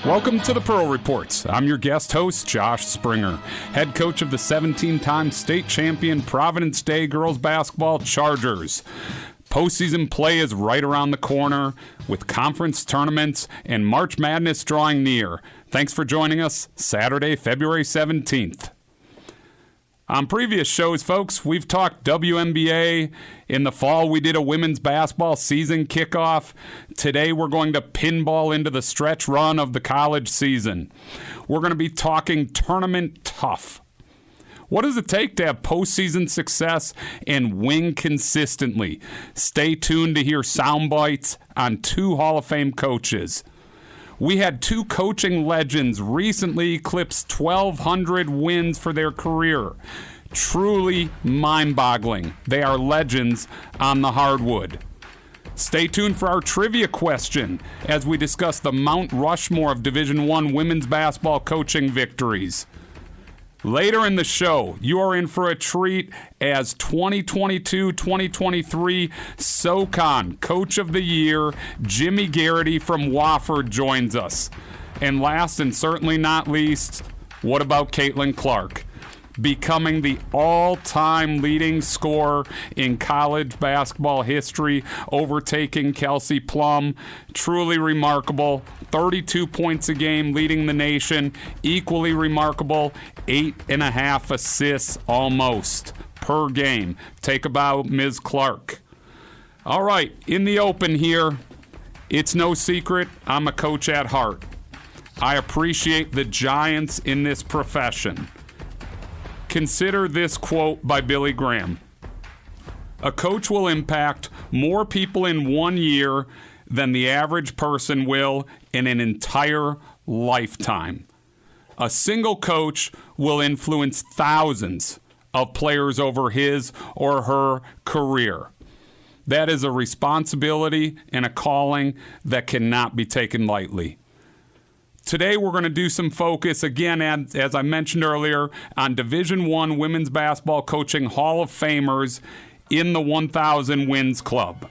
Welcome to the Pearl Reports. I'm your guest host, Josh Springer, head coach of the 17-time state champion Providence Day girls basketball Chargers. Postseason play is right around the corner with conference tournaments and March Madness drawing near. Thanks for joining us Saturday, February 17th. On previous shows, folks, we've talked WNBA. In the fall, we did a women's basketball season kickoff. Today, we're going to pinball into the stretch run of the college season. We're going to be talking tournament tough. What does it take to have postseason success and win consistently? Stay tuned to hear sound bites on two Hall of Fame coaches. We had two coaching legends recently eclipse 1,200 wins for their career. Truly mind-boggling. They are legends on the hardwood. Stay tuned for our trivia question as we discuss the Mount Rushmore of Division I women's basketball coaching victories. Later in the show, you are in for a treat as 2022-2023 SoCon Coach of the Year, Jimmy Garrity from Wofford joins us. And last and certainly not least, what about Caitlin Clark? Becoming the all-time leading scorer in college basketball history, overtaking Kelsey Plum. Truly remarkable. 32 points a game, leading the nation. Equally remarkable, 8.5 assists almost per game. Take a bow, Ms. Clark. All right, in the open here, it's no secret I'm a coach at heart. I appreciate the giants in this profession. Consider this quote by Billy Graham. A coach will impact more people in 1 year than the average person will in an entire lifetime. A single coach will influence thousands of players over his or her career. That is a responsibility and a calling that cannot be taken lightly. Today we're going to do some focus, again, as I mentioned earlier, on Division I Women's Basketball Coaching Hall of Famers in the 1,000 Wins Club.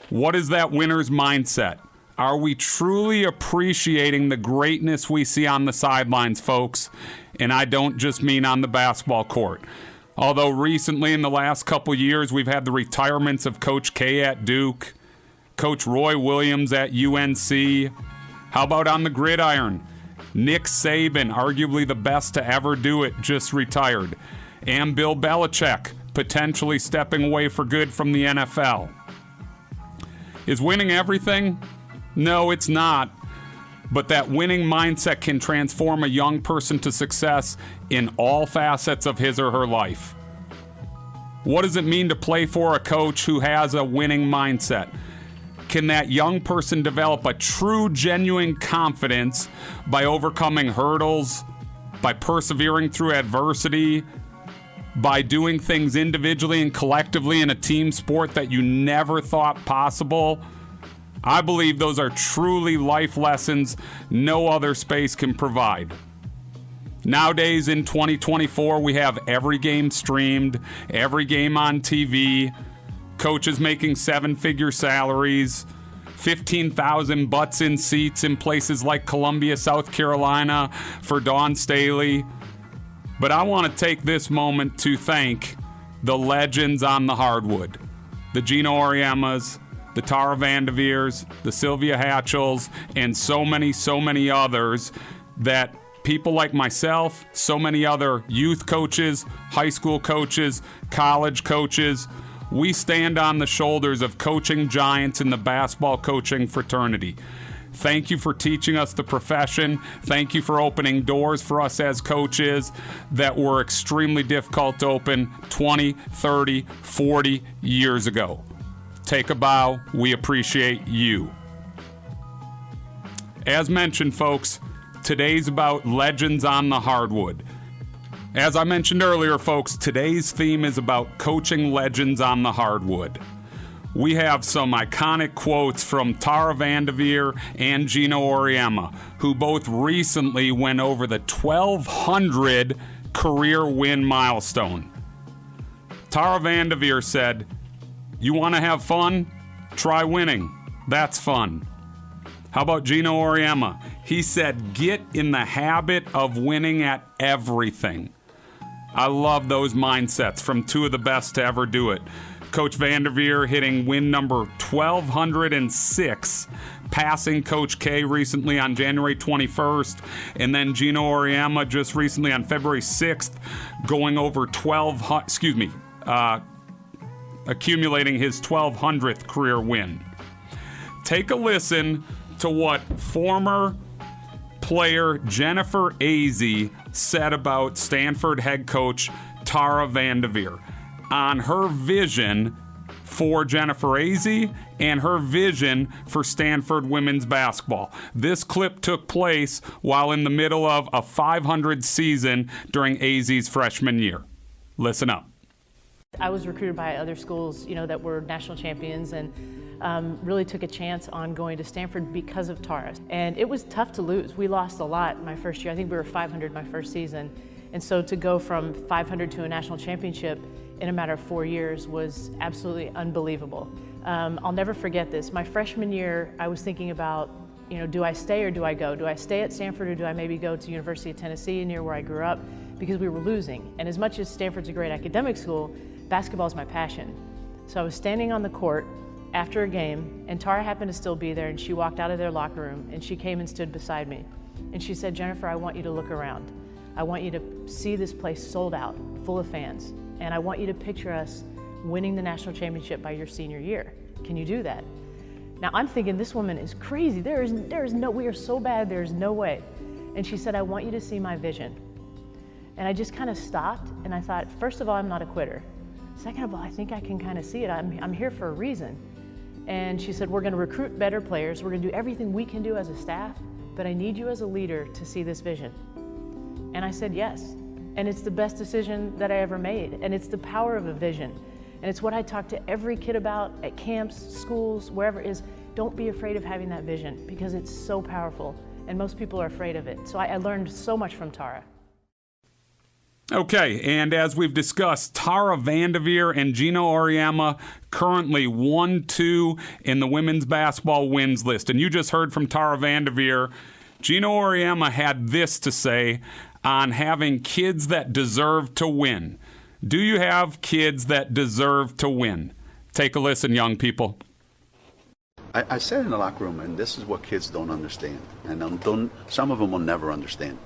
What is that winner's mindset? Are we truly appreciating the greatness we see on the sidelines, folks? And I don't just mean on the basketball court. Although recently in the last couple years we've had the retirements of Coach K at Duke, Coach Roy Williams at UNC. How about on the gridiron? Nick Saban, arguably the best to ever do it, just retired. And Bill Belichick, potentially stepping away for good from the NFL. Is winning everything? No, it's not. But that winning mindset can transform a young person to success in all facets of his or her life. What does it mean to play for a coach who has a winning mindset? Can that young person develop a true, genuine confidence by overcoming hurdles, by persevering through adversity, by doing things individually and collectively in a team sport that you never thought possible? I believe those are truly life lessons no other space can provide. Nowadays in 2024, we have every game streamed, every game on TV, coaches making seven-figure salaries, 15,000 butts in seats in places like Columbia, South Carolina for Dawn Staley. But I want to take this moment to thank the legends on the hardwood, the Gino Auriemmas, the Tara Vanderveers, the Sylvia Hatchells, and so many others that people like myself, so many other youth coaches, high school coaches, college coaches, we stand on the shoulders of coaching giants in the basketball coaching fraternity. Thank you for teaching us the profession. Thank you for opening doors for us as coaches that were extremely difficult to open 20, 30, 40 years ago. Take a bow. We appreciate you. As mentioned, folks, today's about legends on the hardwood. As I mentioned earlier, folks, today's theme is about coaching legends on the hardwood. We have some iconic quotes from Tara Vanderveer and Gino Auriemma, who both recently went over the 1,200 career win milestone. Tara Vanderveer said, "You want to have fun? Try winning. That's fun." How about Gino Auriemma? He said, get in the habit of winning at everything. I love those mindsets from two of the best to ever do it. Coach Vanderveer hitting win number 1,206, passing Coach K recently on January 21st, and then Gino Auriemma just recently on February 6th, going over accumulating his 1,200th career win. Take a listen to what former player Jennifer Azzi said about Stanford head coach Tara Vanderveer on her vision for Jennifer Azzi and her vision for Stanford women's basketball. This clip took place while in the middle of a 500 season during Azzi's freshman year. Listen up. I was recruited by other schools, that were national champions, and really took a chance on going to Stanford because of Tara. And it was tough to lose. We lost a lot my first year. I think we were 500 my first season. And so to go from 500 to a national championship in a matter of 4 years was absolutely unbelievable. I'll never forget this. My freshman year, I was thinking about, do I stay or do I go? Do I stay at Stanford or do I maybe go to University of Tennessee, near where I grew up? Because we were losing. And as much as Stanford's a great academic school, basketball is my passion. So I was standing on the court after a game, and Tara happened to still be there, and she walked out of their locker room, and she came and stood beside me. And she said, Jennifer, I want you to look around. I want you to see this place sold out, full of fans. And I want you to picture us winning the national championship by your senior year. Can you do that? Now I'm thinking, this woman is crazy. We are so bad, there's no way. And she said, I want you to see my vision. And I just kind of stopped, and I thought, first of all, I'm not a quitter. Second of all, I think I can kind of see it. I'm here for a reason. And she said, we're going to recruit better players. We're going to do everything we can do as a staff, but I need you as a leader to see this vision. And I said, yes. And it's the best decision that I ever made. And it's the power of a vision. And it's what I talk to every kid about at camps, schools, wherever it is. Don't be afraid of having that vision, because it's so powerful. And most people are afraid of it. So I learned so much from Tara. Okay, and as we've discussed, Tara Vanderveer and Gino Auriemma currently 1-2 in the women's basketball wins list. And you just heard from Tara Vanderveer. Gino Auriemma had this to say on having kids that deserve to win. Do you have kids that deserve to win? Take a listen, young people. I said in the locker room, and this is what kids don't understand, and some of them will never understand.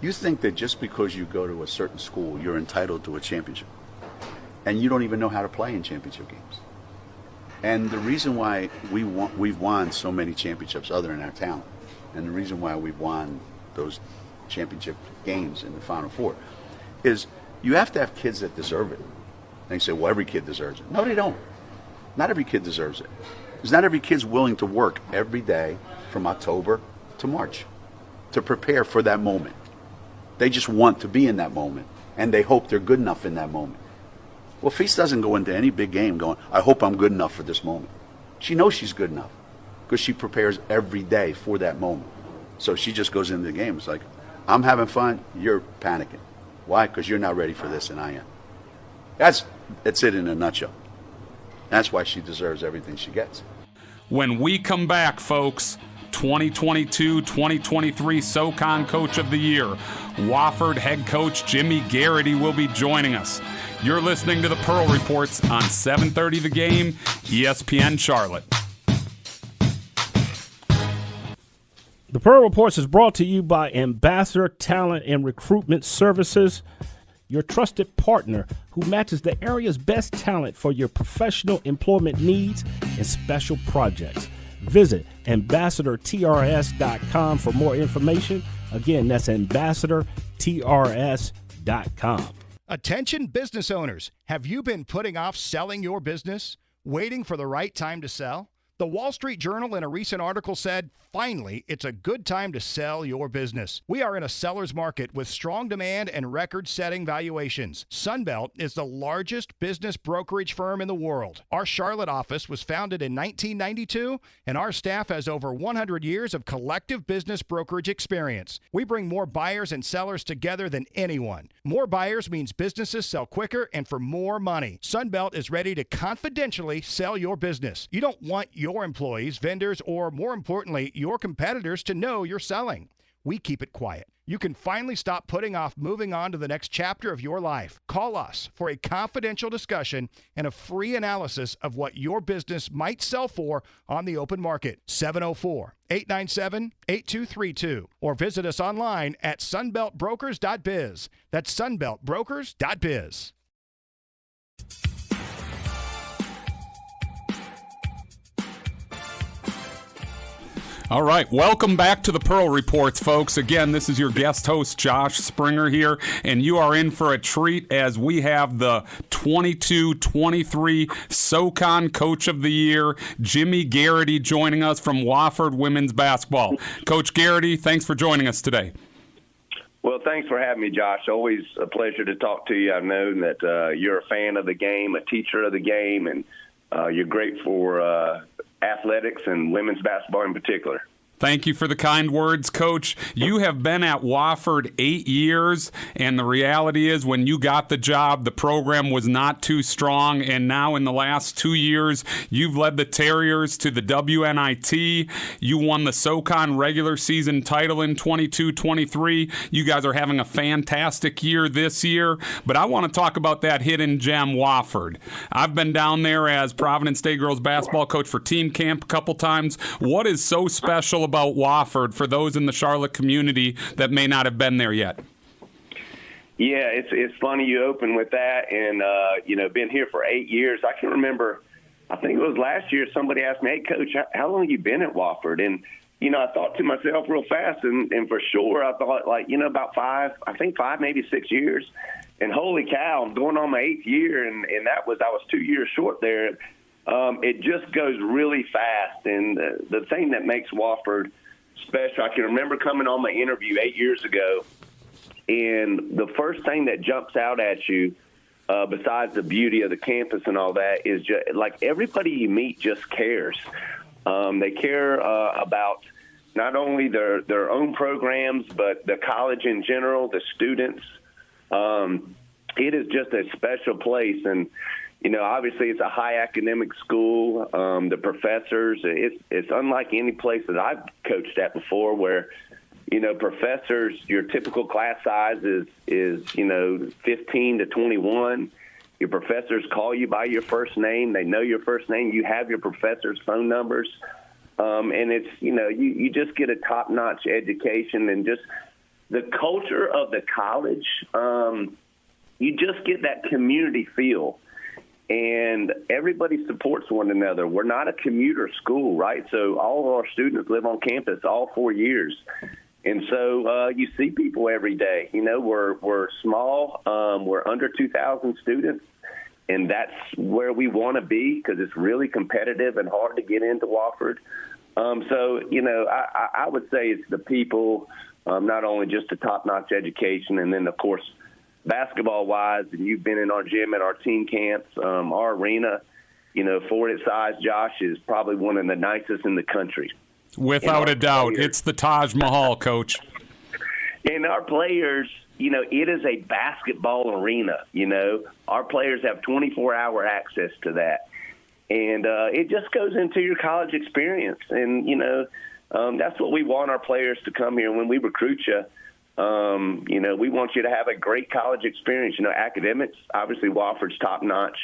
You think that just because you go to a certain school, you're entitled to a championship. And you don't even know how to play in championship games. And the reason why we've won so many championships other than our talent, and the reason why we've won those championship games in the Final Four, is you have to have kids that deserve it. And you say, well, every kid deserves it. No, they don't. Not every kid deserves it. Because not every kid's willing to work every day from October to March to prepare for that moment. They just want to be in that moment, and they hope they're good enough in that moment. Well, Feast doesn't go into any big game going, I hope I'm good enough for this moment. She knows she's good enough because she prepares every day for that moment. So she just goes into the game. It's like, I'm having fun, you're panicking. Why? Because you're not ready for this, and I am. That's it in a nutshell. That's why she deserves everything she gets. When we come back, folks, 2022-2023 SoCon Coach of the Year, Wofford head coach Jimmy Garrity will be joining us. You're listening to the Pearl Reports on 7:30 The Game, ESPN Charlotte. The Pearl Reports is brought to you by Ambassador Talent and Recruitment Services, your trusted partner who matches the area's best talent for your professional employment needs and special projects. Visit ambassadortrs.com for more information. Again, that's ambassadortrs.com. Attention business owners, have you been putting off selling your business, waiting for the right time to sell? The Wall Street Journal in a recent article said, finally, it's a good time to sell your business. We are in a seller's market with strong demand and record-setting valuations. Sunbelt is the largest business brokerage firm in the world. Our Charlotte office was founded in 1992, and our staff has over 100 years of collective business brokerage experience. We bring more buyers and sellers together than anyone. More buyers means businesses sell quicker and for more money. Sunbelt is ready to confidentially sell your business. You don't want your your employees, vendors, or more importantly, your competitors to know you're selling. We keep it quiet. You can finally stop putting off moving on to the next chapter of your life. Call us for a confidential discussion and a free analysis of what your business might sell for on the open market. 704-897-8232 or visit us online at sunbeltbrokers.biz. That's sunbeltbrokers.biz. All right, welcome back to the Pearl Reports, folks. Again, this is your guest host, Josh Springer here, and you are in for a treat as we have the 22-23 SoCon Coach of the Year, Jimmy Garrity, joining us from Wofford Women's Basketball. Coach Garrity, thanks for joining us today. Well, thanks for having me, Josh. Always a pleasure to talk to you. I've known that you're a fan of the game, a teacher of the game, and you're great for athletics and women's basketball in particular. Thank you for the kind words, Coach. You have been at Wofford 8 years, and the reality is when you got the job, the program was not too strong, and now in the last 2 years, you've led the Terriers to the WNIT. You won the SoCon regular season title in 22-23. You guys are having a fantastic year this year, but I want to talk about that hidden gem, Wofford. I've been down there as Providence State girls basketball coach for team camp a couple times. What is so special about Wofford for those in the Charlotte community that may not have been there yet? Yeah, it's funny you open with that, and been here for 8 years. I can remember, I think it was last year, somebody asked me, "Hey, Coach, how long have you been at Wofford?" And I thought to myself real fast, and for sure, I thought about 5, maybe 6 years. And holy cow, I'm going on my 8th year, and I was 2 years short there. It just goes really fast, and the thing that makes Wofford special, I can remember coming on my interview 8 years ago, and the first thing that jumps out at you, besides the beauty of the campus and all that, is just, everybody you meet just cares. They care about not only their own programs, but the college in general, the students. It is just a special place, and obviously it's a high academic school. The professors, it's unlike any place that I've coached at before where, professors, your typical class size is 15 to 21. Your professors call you by your first name. They know your first name. You have your professors' phone numbers. And it's, you just get a top-notch education, and just the culture of the college, you just get that community feel. And everybody supports one another. We're not a commuter school, right? So all of our students live on campus all 4 years. And so you see people every day. We're small. We're under 2,000 students. And that's where we want to be because it's really competitive and hard to get into Wofford. I would say it's the people, not only just a top-notch education, and then, of course, basketball-wise, and you've been in our gym at our team camps, our arena, for its size, Josh, is probably one of the nicest in the country. Without a doubt. It's the Taj Mahal, Coach. And our players, it is a basketball arena. Our players have 24-hour access to that. And it just goes into your college experience. And, that's what we want our players to come here. When we recruit you, we want you to have a great college experience. Academics, obviously Wofford's top-notch.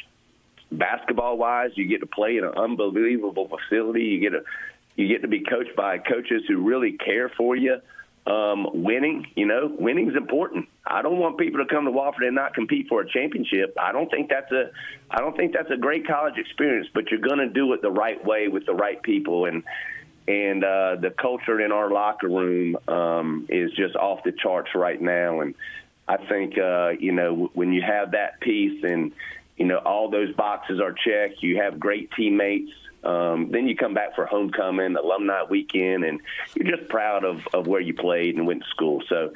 Basketball-wise, you get to play in an unbelievable facility. You get to be coached by coaches who really care for you. Winning's important. I don't want people to come to Wofford and not compete for a championship. I don't think that's a great college experience, but you're going to do it the right way with the right people. And the culture in our locker room is just off the charts right now. And I think, when you have that piece and, all those boxes are checked, you have great teammates, then you come back for homecoming, alumni weekend, and you're just proud of where you played and went to school. So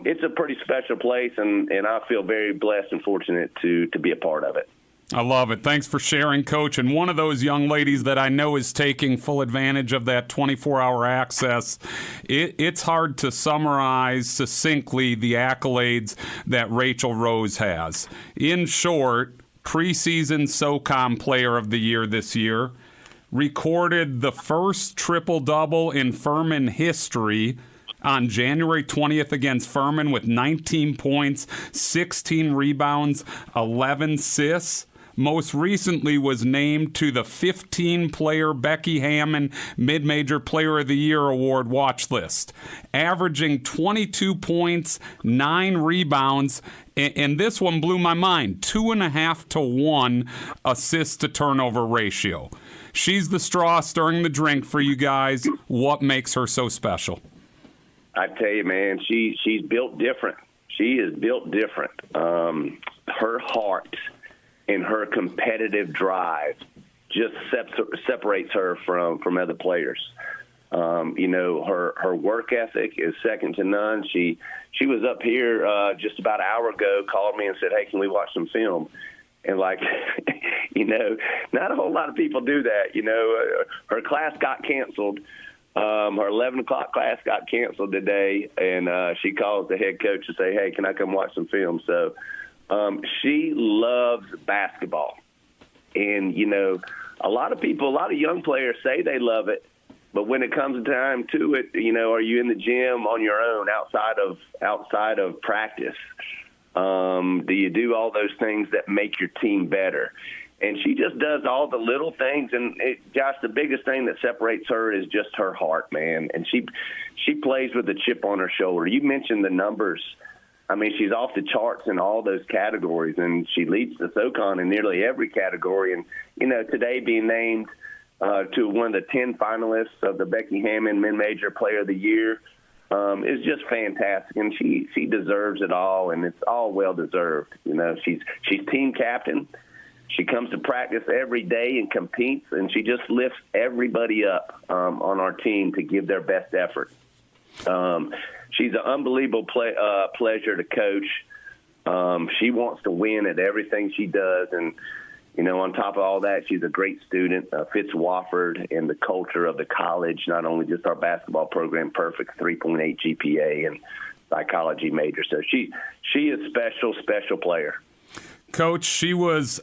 it's a pretty special place, and I feel very blessed and fortunate to be a part of it. I love it. Thanks for sharing, Coach. And one of those young ladies that I know is taking full advantage of that 24-hour access, it's hard to summarize succinctly the accolades that Rachel Rose has. In short, preseason SoCon Player of the Year this year, recorded the first triple-double in Furman history on January 20th against Furman with 19 points, 16 rebounds, 11 assists. Most recently was named to the 15-player Becky Hammon Mid-Major Player of the Year Award watch list, averaging 22 points, 9 rebounds, and this one blew my mind, 2.5 to 1 assist to turnover ratio. She's the straw stirring the drink for you guys. What makes her so special? I tell you, man, she's built different. She is built different. Her heart and her competitive drive just separates her from other players. Her work ethic is second to none. She was up here just about an hour ago, called me and said, "Hey, can we watch some film?" And not a whole lot of people do that. Her class got canceled. Her 11 o'clock class got canceled today, and she calls the head coach to say, "Hey, can I come watch some film?" So she loves basketball. And, a lot of young players say they love it, but when it comes time to it, are you in the gym on your own outside of practice? Do you do all those things that make your team better? And she just does all the little things. And Josh, the biggest thing that separates her is just her heart, man. And she plays with a chip on her shoulder. You mentioned the numbers. I mean, she's off the charts in all those categories, and she leads the SoCon in nearly every category. And, today being named to one of the 10 finalists of the Becky Hammon Mid-Major Player of the Year is just fantastic. And she deserves it all, and it's all well-deserved. She's team captain. She comes to practice every day and competes, and she just lifts everybody up on our team to give their best effort. She's an unbelievable pleasure to coach. She wants to win at everything she does. And, on top of all that, she's a great student, fits Wofford and the culture of the college, not only just our basketball program, perfect 3.8 GPA and psychology major. So she is special player. Coach, she was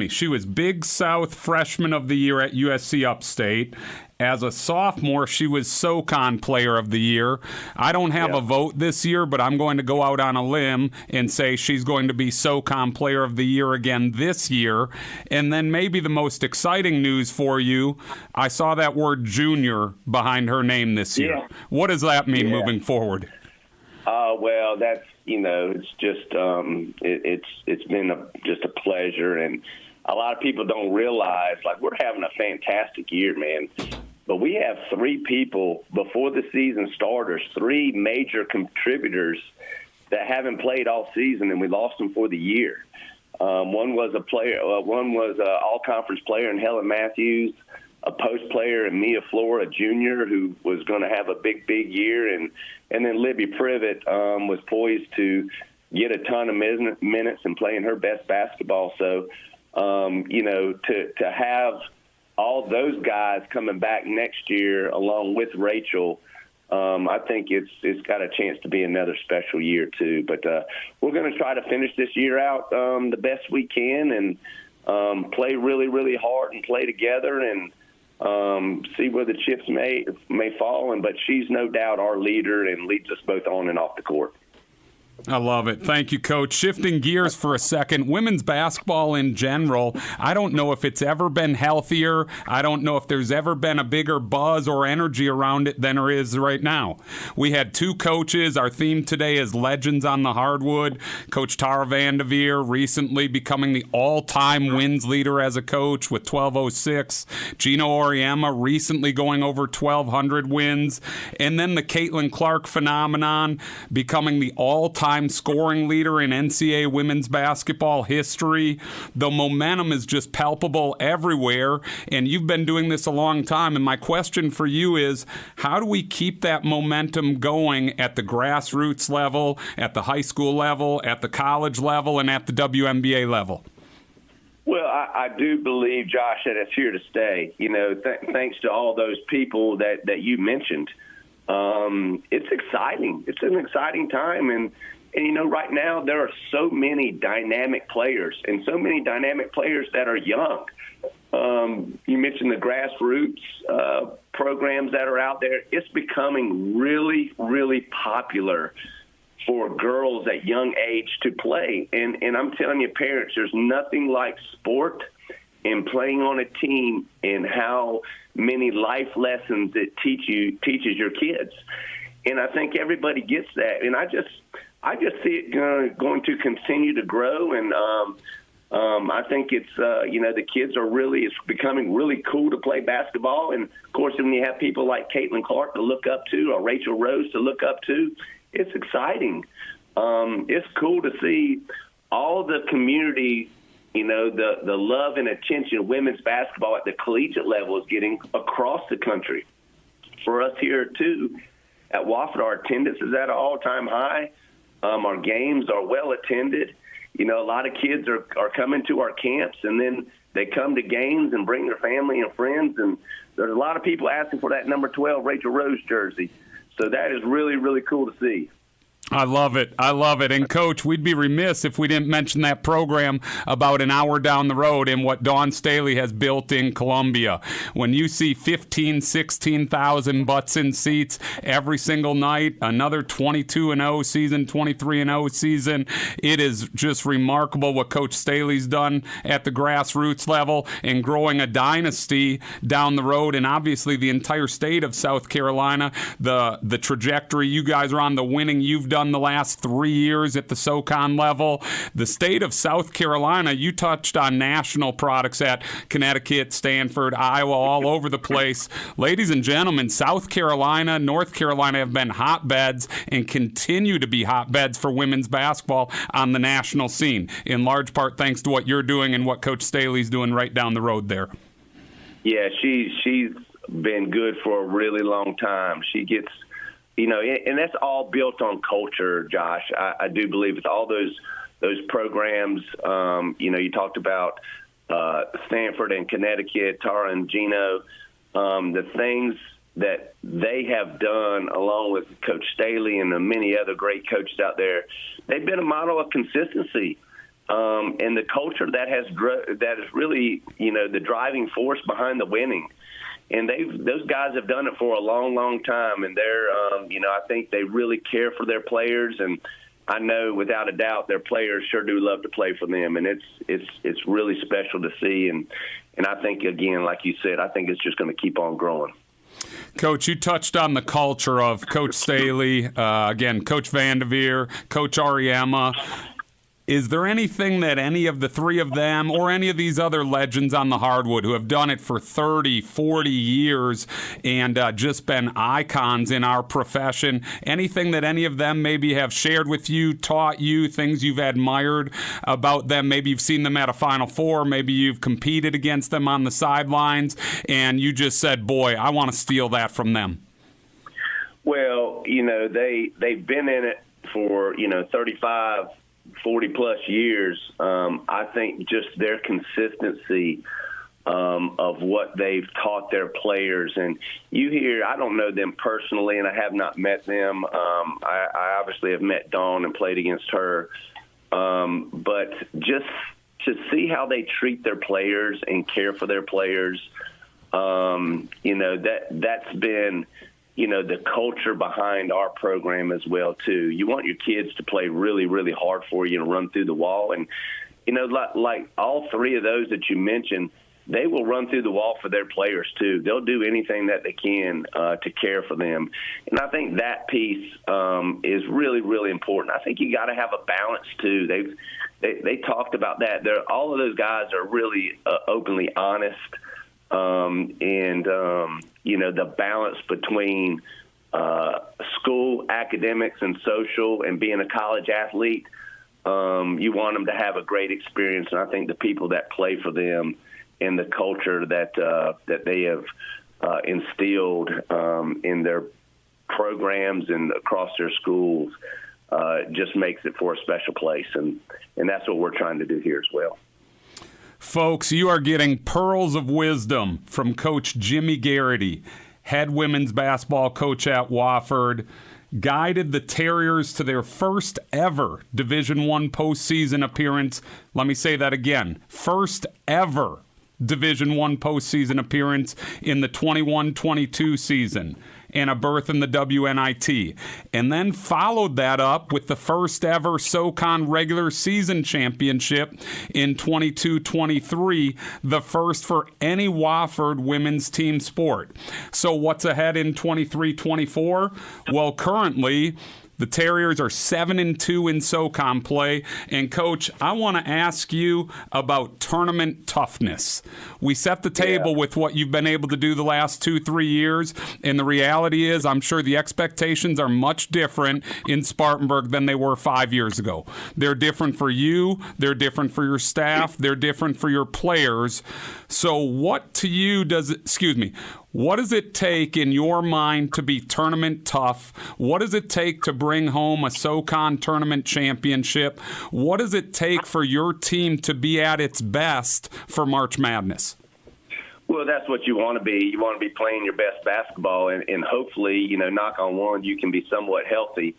she was Big South Freshman of the Year at USC Upstate. As a sophomore, she was SoCon Player of the Year. I don't have a vote this year, but I'm going to go out on a limb and say she's going to be SoCon Player of the Year again this year. And then maybe the most exciting news for you, I saw that word junior behind her name this year. Yeah. What does that mean moving forward? Well, that's, it's just, it's been just a pleasure. And a lot of people don't realize, we're having a fantastic year, man. But we have 3 people before the season starters, 3 major contributors that haven't played all season, and we lost them for the year. One was an all-conference player in Helen Matthews, a post player in Mia Flora, a junior who was going to have a big year, and then Libby Privet was poised to get a ton of minutes and playing her best basketball. So, to have all those guys coming back next year along with Rachel, I think it's got a chance to be another special year too. But we're going to try to finish this year out the best we can and play really, really hard and play together and see where the chips may fall. But she's no doubt our leader and leads us both on and off the court. I love it. Thank you, Coach. Shifting gears for a second, women's basketball in general, I don't know if it's ever been healthier. I don't know if there's ever been a bigger buzz or energy around it than there is right now. We had 2 coaches. Our theme today is Legends on the Hardwood. Coach Tara Vanderveer recently becoming the all-time wins leader as a coach with 1,206. Gino Auriemma recently going over 1,200 wins. And then the Caitlin Clark phenomenon becoming the all-time scoring leader in NCAA women's basketball history. The momentum is just palpable everywhere, and you've been doing this a long time. And my question for you is, how do we keep that momentum going at the grassroots level, at the high school level, at the college level, and at the WNBA level? Well, I do believe, Josh, that it's here to stay. Thanks to all those people that you mentioned. It's exciting. It's an exciting time. And right now there are so many dynamic players and so many dynamic players that are young. You mentioned the grassroots programs that are out there. It's becoming really, really popular for girls at young age to play. And I'm telling you, parents, there's nothing like sport and playing on a team and how many life lessons it teaches your kids. And I think everybody gets that. And I just see it going to continue to grow. And I think it's, the kids it's becoming really cool to play basketball. And, of course, when you have people like Caitlin Clark to look up to or Rachel Rose to look up to, it's exciting. It's cool to see all the community, the love and attention of women's basketball at the collegiate level is getting across the country. For us here, too, at Wofford, our attendance is at an all-time high. Our games are well attended. A lot of kids are coming to our camps, and then they come to games and bring their family and friends. And there's a lot of people asking for that number 12 Rachel Rose jersey. So that is really, really cool to see. I love it. I love it. And, Coach, we'd be remiss if we didn't mention that program about an hour down the road and what Dawn Staley has built in Columbia. When you see 15,000, 16,000 butts in seats every single night, another 22-0 season, 23-0 season, it is just remarkable what Coach Staley's done at the grassroots level and growing a dynasty down the road. And obviously the entire state of South Carolina, the trajectory you guys are on, the winning you've done the last 3 years at the SoCon level. The state of South Carolina, you touched on national products at Connecticut, Stanford, Iowa, all over the place. Ladies and gentlemen, South Carolina, North Carolina have been hotbeds and continue to be hotbeds for women's basketball on the national scene, in large part thanks to what you're doing and what Coach Staley's doing right down the road there. Yeah, she's been good for a really long time. She gets and that's all built on culture, Josh. I do believe it's all those programs. You talked about Stanford and Connecticut, Tara and Gino, the things that they have done along with Coach Staley and the many other great coaches out there. They've been a model of consistency. And the culture that is really, the driving force behind the winning. And those guys have done it for a long, long time, and they're, I think they really care for their players, and I know without a doubt their players sure do love to play for them, and it's really special to see, and I think again, like you said, I think it's just going to keep on growing. Coach, you touched on the culture of Coach Staley, again, Coach Vanderveer, Coach Ariema. Is there anything that any of the three of them or any of these other legends on the hardwood who have done it for 30, 40 years and just been icons in our profession, anything that any of them maybe have shared with you, taught you, things you've admired about them? Maybe you've seen them at a Final Four, maybe you've competed against them on the sidelines, and you just said, boy, I want to steal that from them. Well, they've been in it for, 35, 40-plus years. I think just their consistency of what they've taught their players. And you hear, I don't know them personally, and I have not met them. I obviously have met Dawn and played against her. But just to see how they treat their players and care for their players, that's been – the culture behind our program as well, too. You want your kids to play really, really hard for you and run through the wall. And, like all three of those that you mentioned, they will run through the wall for their players, too. They'll do anything that they can to care for them. And I think that piece is really, really important. I think you got to have a balance, too. They talked about that. All of those guys are really openly honest. The balance between school, academics, and social, and being a college athlete, you want them to have a great experience. And I think the people that play for them and the culture that they have instilled in their programs and across their schools just makes it for a special place. And that's what we're trying to do here as well. Folks, you are getting pearls of wisdom from Coach Jimmy Garrity, head women's basketball coach at Wofford, guided the Terriers to their first ever Division I postseason appearance. Let me say that again. First ever Division I postseason appearance in the 21-22 season and a berth in the WNIT, and then followed that up with the first ever SoCon regular season championship in 22-23, the first for any Wofford women's team sport. So what's ahead in 23-24? Well, currently, the Terriers are 7-2 in SoCon play. And, Coach, I want to ask you about tournament toughness. We set the table with what you've been able to do the last 2-3 years, and the reality is I'm sure the expectations are much different in Spartanburg than they were 5 years ago. They're different for you. They're different for your staff. They're different for your players. So what to you what does it take in your mind to be tournament tough? What does it take to bring home a SoCon tournament championship? What does it take for your team to be at its best for March Madness? Well, that's what you want to be. You want to be playing your best basketball, and hopefully, knock on wood, you can be somewhat healthy.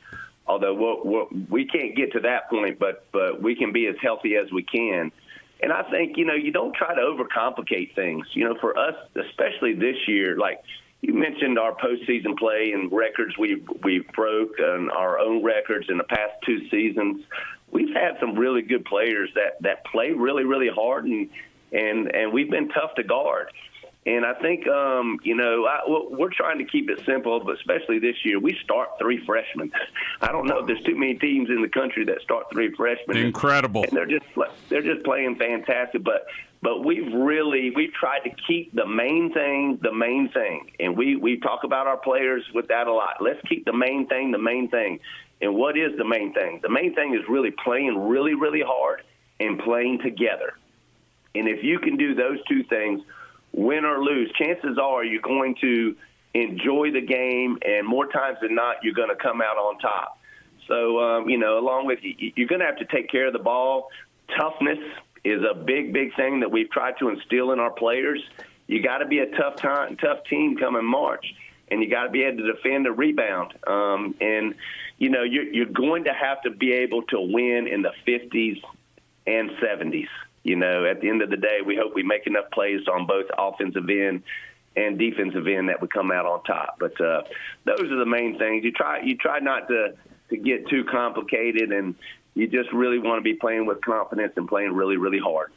Although we can't get to that point, but we can be as healthy as we can. And I think, you don't try to overcomplicate things. For us, especially this year, like you mentioned our postseason play and records we broke and our own records in the past 2 seasons. We've had some really good players that play really, really hard, and we've been tough to guard. And I think, we're trying to keep it simple, but especially this year, we start 3 freshmen. I don't know if there's too many teams in the country that start 3 freshmen. Incredible. And they're just playing fantastic. But we've tried to keep the main thing. And we talk about our players with that a lot. Let's keep the main thing. And what is the main thing? The main thing is really playing really, really hard and playing together. And if you can do those 2 things, win or lose, chances are you're going to enjoy the game, and more times than not, you're going to come out on top. So, along with you're going to have to take care of the ball. Toughness is a big, big thing that we've tried to instill in our players. You got to be a tough team coming March, and you got to be able to defend and rebound. You're going to have to be able to win in the 50s and 70s. At the end of the day, we hope we make enough plays on both offensive end and defensive end that we come out on top. But those are the main things. You try not to get too complicated, and you just really want to be playing with confidence and playing really, really hard.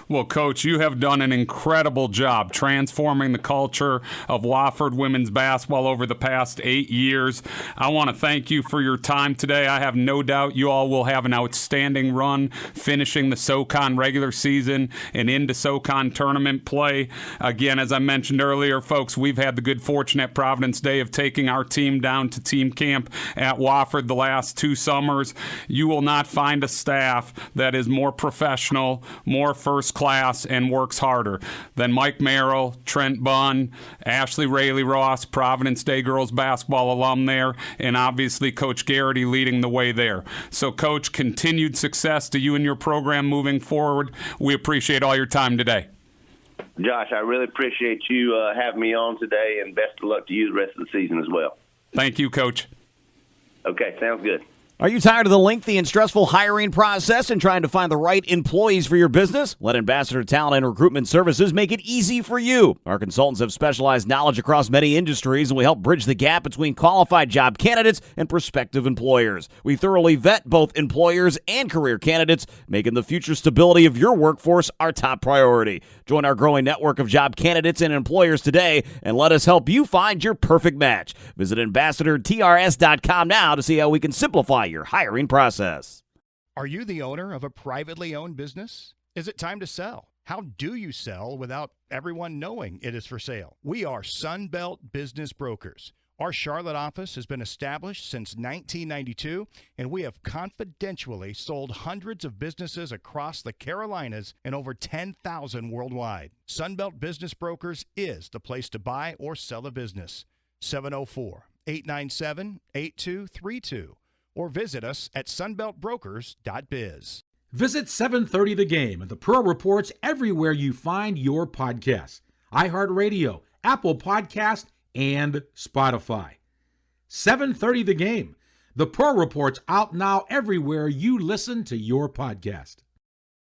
Well, Coach, you have done an incredible job transforming the culture of Wofford women's basketball over the past 8 years. I want to thank you for your time today. I have no doubt you all will have an outstanding run finishing the SoCon regular season and into SoCon tournament play. Again, as I mentioned earlier, folks, we've had the good fortune at Providence Day of taking our team down to team camp at Wofford the last 2 summers. You will not find a staff that is more professional, more first class, and works harder than Mike Merrill, Trent Bunn, Ashley Rayleigh-Ross, Providence Day girls basketball alum there, and obviously Coach Garrity leading the way there. So, Coach, continued success to you and your program moving forward. We appreciate all your time today. Josh, I really appreciate you having me on today, and best of luck to you the rest of the season as well. Thank you, Coach. Okay, sounds good. Are you tired of the lengthy and stressful hiring process and trying to find the right employees for your business? Let Ambassador Talent and Recruitment Services make it easy for you. Our consultants have specialized knowledge across many industries and we help bridge the gap between qualified job candidates and prospective employers. We thoroughly vet both employers and career candidates, making the future stability of your workforce our top priority. Join our growing network of job candidates and employers today and let us help you find your perfect match. Visit ambassadortrs.com now to see how we can simplify your hiring process. Are you the owner of a privately owned business? Is it time to sell? How do you sell without everyone knowing it is for sale? We are Sunbelt Business Brokers. Our Charlotte office has been established since 1992, and we have confidentially sold hundreds of businesses across the Carolinas and over 10,000 worldwide. Sunbelt Business Brokers is the place to buy or sell a business. 704-897-8232. Or visit us at sunbeltbrokers.biz. Visit 730 The Game and the Pearl Reports everywhere you find your podcasts. iHeartRadio, Apple Podcast, and Spotify. 730 The Game. The Pearl Reports out now everywhere you listen to your podcast.